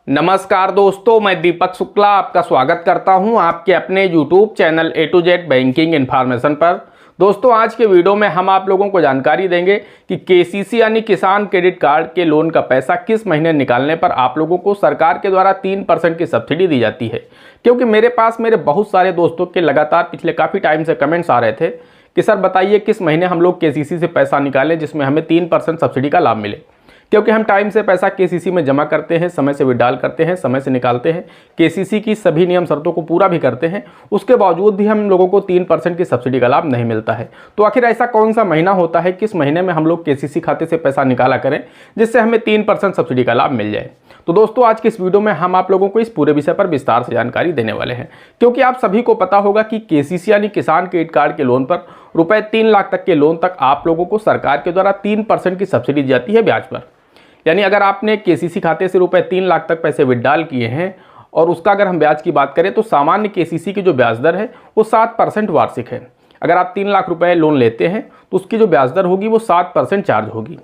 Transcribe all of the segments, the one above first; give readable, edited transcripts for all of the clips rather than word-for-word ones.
नमस्कार दोस्तों, मैं दीपक शुक्ला आपका स्वागत करता हूं आपके अपने YouTube channel A to Z banking information पर। दोस्तों, आज के वीडियो में हम आप लोगों को जानकारी देंगे कि KCC यानी किसान क्रेडिट कार्ड के लोन का पैसा किस महीने निकालने पर आप लोगों को सरकार के द्वारा 3% की सब्सिडी दी जाती है। क्योंकि मेरे बहुत सारे दोस्तों के लगातार पिछले काफ़ी टाइम से कमेंट्स आ रहे थे कि सर बताइए किस महीने हम लोग KCC से पैसा निकालें जिसमें हमें 3% सब्सिडी का लाभ मिले। क्योंकि हम टाइम से पैसा KCC में जमा करते हैं, समय से विड्रॉल करते हैं, समय से निकालते हैं, KCC की सभी नियम शर्तों को पूरा भी करते हैं, उसके बावजूद भी हम लोगों को 3% की सब्सिडी का लाभ नहीं मिलता है। तो आखिर ऐसा कौन सा महीना होता है, किस महीने में हम लोग KCC खाते से पैसा निकाला करें जिससे हमें 3% सब्सिडी का लाभ मिल जाए। तो दोस्तों, आज के इस वीडियो में हम आप लोगों को इस पूरे विषय पर विस्तार से जानकारी देने वाले हैं। क्योंकि आप सभी को पता होगा कि KCC यानी किसान क्रेडिट कार्ड के लोन पर रुपए 3 लाख तक के लोन तक आप लोगों को सरकार के द्वारा 3% की सब्सिडी दी जाती है ब्याज पर। यानी अगर आपने KCC खाते से रुपए 3 लाख तक पैसे विड्रॉल किए हैं और उसका अगर हम ब्याज की बात करें तो सामान्य KCC की जो ब्याज दर है वो 7% वार्षिक है। अगर आप 3 लाख रुपए लोन लेते हैं तो उसकी जो ब्याज दर होगी वो 7% चार्ज होगी।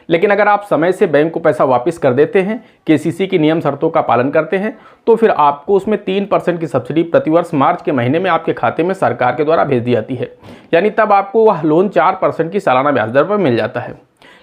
लेकिन अगर आप समय से बैंक को पैसा वापस कर देते हैं, KCC की नियम शर्तों का पालन करते हैं, तो फिर आपको उसमें 3% की सब्सिडी प्रतिवर्ष मार्च के महीने में आपके खाते में सरकार के द्वारा भेज दी जाती है। यानी तब आपको वह लोन 4% की सालाना ब्याज दर पर मिल जाता है।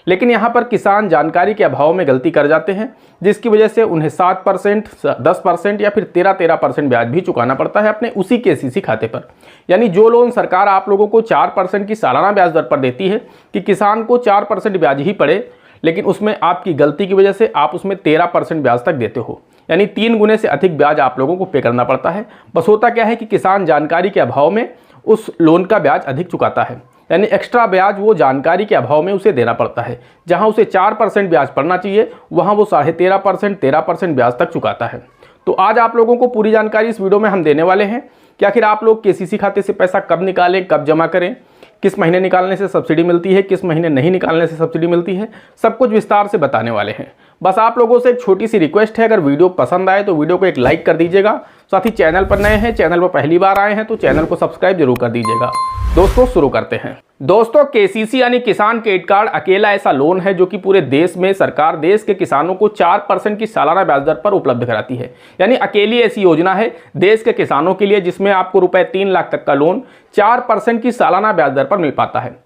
लेकिन यहाँ पर किसान जानकारी के अभाव में गलती कर जाते हैं, जिसकी वजह से उन्हें 7%, 10% या फिर 13% ब्याज भी चुकाना पड़ता है अपने उसी KCC खाते पर। यानी जो लोन सरकार आप लोगों को 4% की सालाना ब्याज दर पर देती है कि किसान को 4% ब्याज ही पड़े, लेकिन उसमें आपकी गलती की वजह से आप उसमें 13% ब्याज तक देते हो। यानी 3 गुने से अधिक ब्याज आप लोगों को पे करना पड़ता है। बस होता क्या है कि किसान जानकारी के अभाव में उस लोन का ब्याज अधिक चुकाता है। यानी एक्स्ट्रा ब्याज वो जानकारी के अभाव में उसे देना पड़ता है। जहां उसे 4% ब्याज पड़ना चाहिए वहां वो 13.5% ब्याज तक चुकाता है। तो आज आप लोगों को पूरी जानकारी इस वीडियो में हम देने वाले हैं कि आखिर आप लोग KCC खाते से पैसा कब निकालें, कब जमा करें, किस महीने निकालने से सब्सिडी मिलती है, किस महीने नहीं निकालने से सब्सिडी मिलती है, सब कुछ विस्तार से बताने वाले हैं। बस आप लोगों से एक छोटी सी रिक्वेस्ट है, अगर वीडियो पसंद आए तो वीडियो को एक लाइक कर दीजिएगा। साथ ही चैनल पर नए हैं, चैनल पर पहली बार आए हैं तो चैनल को सब्सक्राइब जरूर कर दीजिएगा। दोस्तों, शुरू करते हैं। दोस्तों, KCC यानी किसान क्रेडिट कार्ड अकेला ऐसा लोन है जो कि पूरे देश में सरकार देश के किसानों को 4% की सालाना ब्याज दर पर उपलब्ध कराती है। यानी अकेली ऐसी योजना है देश के किसानों के लिए जिसमें आपको रुपए 3 लाख तक का लोन 4% की सालाना ब्याज दर पर मिल पाता है।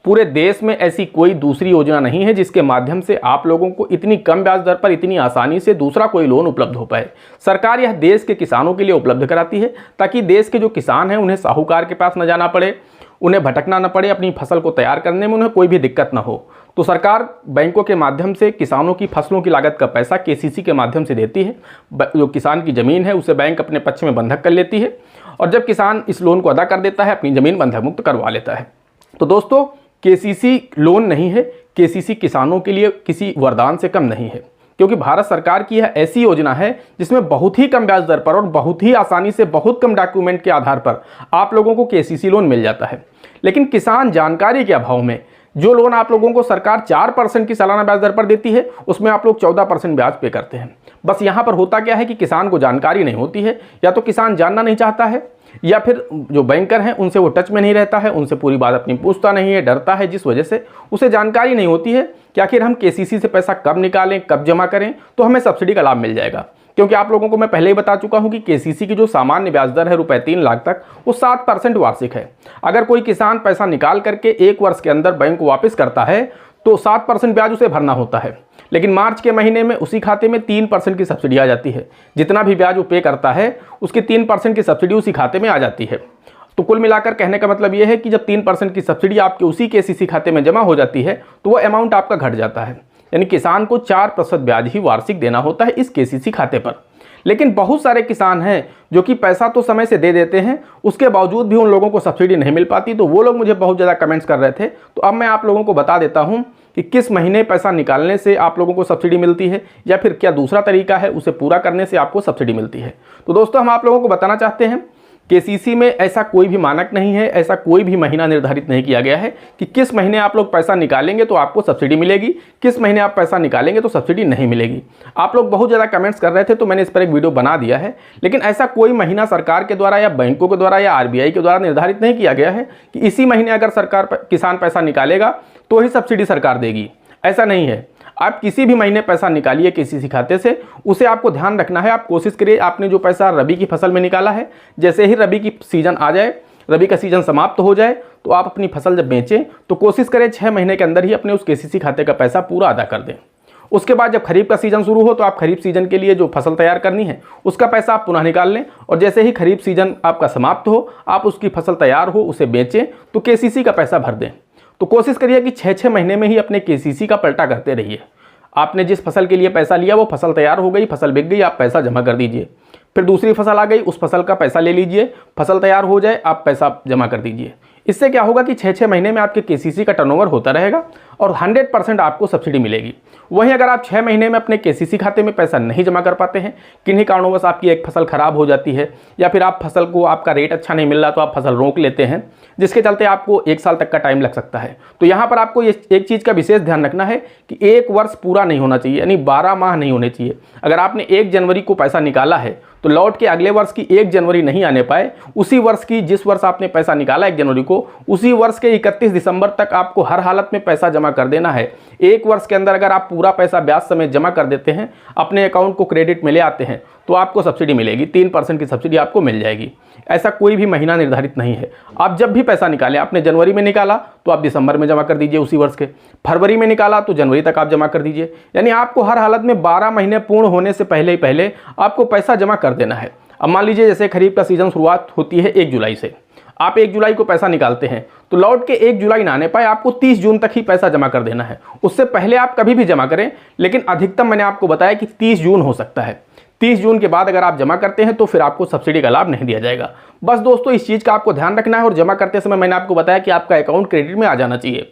पूरे देश में ऐसी कोई दूसरी योजना नहीं है जिसके माध्यम से आप लोगों को इतनी कम ब्याज दर पर इतनी आसानी से दूसरा कोई लोन उपलब्ध हो पाए। सरकार यह देश के किसानों के लिए उपलब्ध कराती है ताकि देश के जो किसान हैं उन्हें साहूकार के पास न जाना पड़े, उन्हें भटकना न पड़े, अपनी फसल को तैयार करने में उन्हें कोई भी दिक्कत न हो। तो सरकार बैंकों के माध्यम से किसानों की फसलों की लागत का पैसा KCC के माध्यम से देती है। जो किसान की ज़मीन है उसे बैंक अपने पक्ष में बंधक कर लेती है और जब किसान इस लोन को अदा कर देता है अपनी ज़मीन बंधक मुक्त करवा लेता है। तो दोस्तों, KCC लोन नहीं है, KCC किसानों के लिए किसी वरदान से कम नहीं है। क्योंकि भारत सरकार की यह ऐसी योजना है जिसमें बहुत ही कम ब्याज दर पर और बहुत ही आसानी से बहुत कम डॉक्यूमेंट के आधार पर आप लोगों को KCC लोन मिल जाता है। लेकिन किसान जानकारी के अभाव में जो लोन आप लोगों को सरकार 4% की सालाना ब्याज दर पर देती है उसमें आप लोग 14% ब्याज पे करते हैं। बस यहाँ पर होता क्या है कि किसान को जानकारी नहीं होती है, या तो किसान जानना नहीं चाहता है, या फिर जो बैंकर हैं उनसे वो टच में नहीं रहता है, उनसे पूरी बात अपनी पूछता नहीं है, डरता है, जिस वजह से उसे जानकारी नहीं होती है कि आखिर हम KCC से पैसा कब निकालें, कब जमा करें तो हमें सब्सिडी का लाभ मिल जाएगा। क्योंकि आप लोगों को मैं पहले ही बता चुका हूं कि KCC की जो सामान्य ब्याज दर है रुपए 3 लाख तक वो 7% वार्षिक है। अगर कोई किसान पैसा निकाल करके 1 वर्ष के अंदर बैंक को वापस करता है तो 7% ब्याज उसे भरना होता है। लेकिन मार्च के महीने में उसी खाते में 3% की सब्सिडी आ जाती है। जितना भी ब्याज वो पे करता है उसकी 3% की सब्सिडी उसी खाते में आ जाती है। तो कुल मिलाकर कहने का मतलब ये है कि जब 3% की सब्सिडी आपके उसी KCC खाते में जमा हो जाती है तो वो अमाउंट आपका घट जाता है। यानी किसान को 4% ब्याज ही वार्षिक देना होता है इस KCC खाते पर। लेकिन बहुत सारे किसान हैं जो कि पैसा तो समय से दे देते हैं, उसके बावजूद भी उन लोगों को सब्सिडी नहीं मिल पाती। तो वो लोग मुझे बहुत ज़्यादा कमेंट्स कर रहे थे। तो अब मैं आप लोगों को बता देता हूं कि किस महीने पैसा निकालने से आप लोगों को सब्सिडी मिलती है, या फिर क्या दूसरा तरीका है उसे पूरा करने से आपको सब्सिडी मिलती है। तो दोस्तों, हम आप लोगों को बताना चाहते हैं KCC में ऐसा कोई भी मानक नहीं है, ऐसा कोई भी महीना निर्धारित नहीं किया गया है कि किस महीने आप लोग पैसा निकालेंगे तो आपको सब्सिडी मिलेगी, किस महीने आप पैसा निकालेंगे तो सब्सिडी नहीं मिलेगी। आप लोग बहुत ज़्यादा कमेंट्स कर रहे थे तो मैंने इस पर एक वीडियो बना दिया है। लेकिन ऐसा कोई महीना सरकार के द्वारा या बैंकों के द्वारा या RBI के द्वारा निर्धारित नहीं किया गया है कि इसी महीने अगर किसान पैसा निकालेगा तो ही सब्सिडी सरकार देगी। ऐसा नहीं है। आप किसी भी महीने पैसा निकालिए केसीसी खाते से, उसे आपको ध्यान रखना है। आप कोशिश करिए, आपने जो पैसा रबी की फसल में निकाला है, जैसे ही रबी की सीजन आ जाए, रबी का सीजन समाप्त हो जाए, तो आप अपनी फसल जब बेचें तो कोशिश करें 6 महीने के अंदर ही अपने उस केसीसी खाते का पैसा पूरा अदा कर दें। उसके बाद जब खरीफ का सीजन शुरू हो तो आप खरीफ सीजन के लिए जो फसल तैयार करनी है उसका पैसा आप पुनः निकाल लें, और जैसे ही खरीफ सीजन आपका समाप्त हो, आप उसकी फसल तैयार हो, उसे बेचें तो केसीसी का पैसा भर दें। तो कोशिश करिए कि 6-6 महीने में ही अपने केसीसी का पलटा करते रहिए। आपने जिस फसल के लिए पैसा लिया वो फसल तैयार हो गई, फसल बिक गई, आप पैसा जमा कर दीजिए। फिर दूसरी फसल आ गई, उस फसल का पैसा ले लीजिए, फसल तैयार हो जाए, आप पैसा जमा कर दीजिए। इससे क्या होगा कि 6-6 महीने में आपके केसीसी का टर्नओवर होता रहेगा और 100% आपको सब्सिडी मिलेगी। वहीं अगर आप 6 महीने में अपने केसीसी खाते में पैसा नहीं जमा कर पाते हैं, किन्हीं कारणों से आपकी एक फसल खराब हो जाती है या फिर आप फसल को आपका रेट अच्छा नहीं मिल रहा तो आप फसल रोक लेते हैं, जिसके चलते आपको 1 साल तक का टाइम लग सकता है। तो यहाँ पर आपको ये एक चीज़ का विशेष ध्यान रखना है कि 1 वर्ष पूरा नहीं होना चाहिए, यानी 12 माह नहीं होने चाहिए। अगर आपने 1 जनवरी को पैसा निकाला है तो लौट के अगले वर्ष की 1 जनवरी नहीं आने पाए, उसी वर्ष की जिस वर्ष आपने पैसा निकाला 1 जनवरी को, उसी वर्ष के 31 दिसंबर तक आपको हर हालत में पैसा जमा कर देना है। 1 वर्ष के अंदर अगर आप पूरा पैसा ब्याज समेत जमा कर देते हैं, अपने अकाउंट को क्रेडिट में ले आते हैं, तो आपको सब्सिडी मिलेगी, 3% की सब्सिडी आपको मिल जाएगी। ऐसा कोई भी महीना निर्धारित नहीं है। आप जब भी पैसा निकालें, आपने जनवरी में निकाला तो आप दिसंबर में जमा कर दीजिए उसी वर्ष के, फरवरी में निकाला तो जनवरी तक आप जमा कर दीजिए। यानी आपको हर हालत में 12 महीने पूर्ण होने से पहले ही पहले आपको पैसा जमा कर देना है। अब मान लीजिए जैसे खरीफ का सीजन शुरुआत होती है 1 जुलाई से, आप 1 जुलाई को पैसा निकालते हैं तो लौट के 1 जुलाई ना आने पाए, आपको 30 जून तक ही पैसा जमा कर देना है। उससे पहले आप कभी भी जमा करें, लेकिन अधिकतम मैंने आपको बताया कि 30 जून हो सकता है। 30 जून के बाद अगर आप जमा करते हैं तो फिर आपको सब्सिडी का लाभ नहीं दिया जाएगा। बस दोस्तों, इस चीज़ का आपको ध्यान रखना है। और जमा करते समय मैंने आपको बताया कि आपका अकाउंट क्रेडिट में आ जाना चाहिए।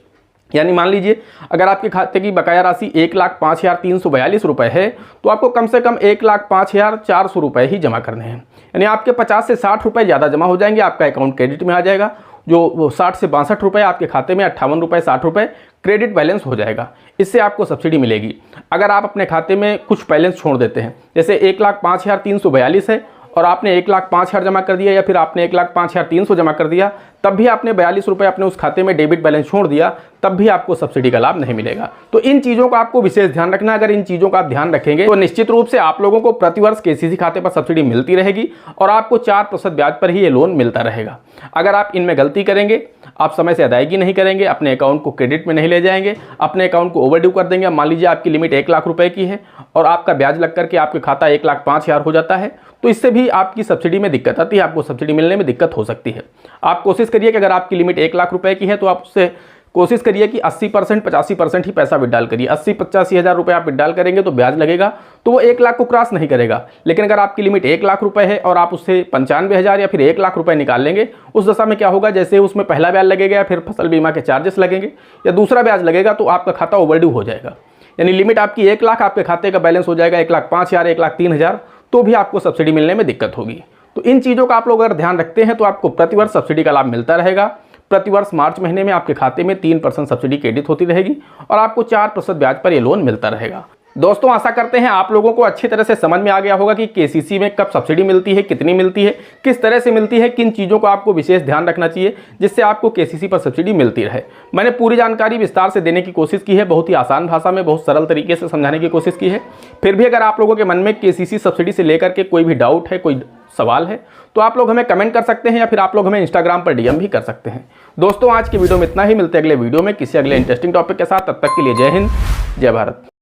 यानी मान लीजिए अगर आपके खाते की बकाया राशि 1,05,342 रुपये है तो आपको कम से कम 1,05,400 रुपये ही जमा करने हैं। यानी आपके 50 से 60 रुपये ज़्यादा जमा हो जाएंगे, आपका अकाउंट क्रेडिट में आ जाएगा। जो 60 से 62 रुपये आपके खाते में 58 रुपये 60 रुपये क्रेडिट बैलेंस हो जाएगा। इससे आपको सब्सिडी मिलेगी। अगर आप अपने खाते में कुछ बैलेंस छोड़ देते हैं, जैसे 1,05,342 है और आपने 1,05,000 जमा कर दिया या फिर आपने 1,05,300 जमा कर दिया, तब भी आपने 42 रुपये अपने उस खाते में डेबिट बैलेंस छोड़ दिया, तब भी आपको सब्सिडी का लाभ नहीं मिलेगा। तो इन चीज़ों का आपको विशेष ध्यान रखना है। अगर इन चीज़ों का आप ध्यान रखेंगे तो निश्चित रूप से आप लोगों को प्रतिवर्ष केसीसी खाते पर सब्सिडी मिलती रहेगी और आपको 4% ब्याज पर ही ये लोन मिलता रहेगा। अगर आप इनमें गलती करेंगे, आप समय से अदायगी नहीं करेंगे, अपने अकाउंट को क्रेडिट में नहीं ले जाएंगे, अपने अकाउंट को ओवरड्यू कर देंगे, मान लीजिए आपकी लिमिट 1 लाख रुपए की है और आपका ब्याज लग करके आपके खाता 1,05,000 हो जाता है, तो इससे भी आपकी सब्सिडी में दिक्कत आती है, आपको सब्सिडी मिलने में दिक्कत हो सकती है। आप कोशिश करिए कि अगर आपकी लिमिट 1 लाख रुपए की है तो आप उससे कोशिश करिए कि 80% 85% ही पैसा विड्रॉल करिए। 80-85 हज़ार रुपये आप विड्रॉल करेंगे तो ब्याज लगेगा, तो वो 1 लाख को क्रॉस नहीं करेगा। लेकिन अगर आपकी लिमिट 1 लाख रुपए है और आप उससे 95,000 या फिर 1 लाख रुपए निकाल लेंगे, उस दशा में क्या होगा, जैसे उसमें पहला ब्याज लगेगा या फिर फसल बीमा के चार्जेस लगेंगे या दूसरा ब्याज लगेगा, तो आपका खाता ओवरड्यू हो जाएगा। यानी लिमिट आपकी 1 लाख, आपके खाते का बैलेंस हो जाएगा 1,05,000 1,03,000, तो भी आपको सब्सिडी मिलने में दिक्कत होगी। तो इन चीज़ों का आप लोग अगर ध्यान रखते हैं तो आपको प्रतिवर्ष सब्सिडी का लाभ मिलता रहेगा। प्रतिवर्ष मार्च महीने में आपके खाते में 3% सब्सिडी क्रेडिट होती रहेगी और आपको 4% ब्याज पर यह लोन मिलता रहेगा। दोस्तों, आशा करते हैं आप लोगों को अच्छी तरह से समझ में आ गया होगा कि केसीसी में कब सब्सिडी मिलती है, कितनी मिलती है, किस तरह से मिलती है, किन चीज़ों को आपको विशेष ध्यान रखना चाहिए जिससे आपको केसीसी पर सब्सिडी मिलती रहे। मैंने पूरी जानकारी विस्तार से देने की कोशिश की है, बहुत ही आसान भाषा में, बहुत सरल तरीके से समझाने की कोशिश की है। फिर भी अगर आप लोगों के मन में केसीसी सब्सिडी से लेकर के कोई भी डाउट है, कोई सवाल है, तो आप लोग हमें कमेंट कर सकते हैं या फिर आप लोग हमें इंस्टाग्राम पर डीएम भी कर सकते हैं। दोस्तों, आज की वीडियो में इतना ही। मिलते हैं अगले वीडियो में किसी अगले इंटरेस्टिंग टॉपिक के साथ। तब तक के लिए जय हिंद, जय भारत।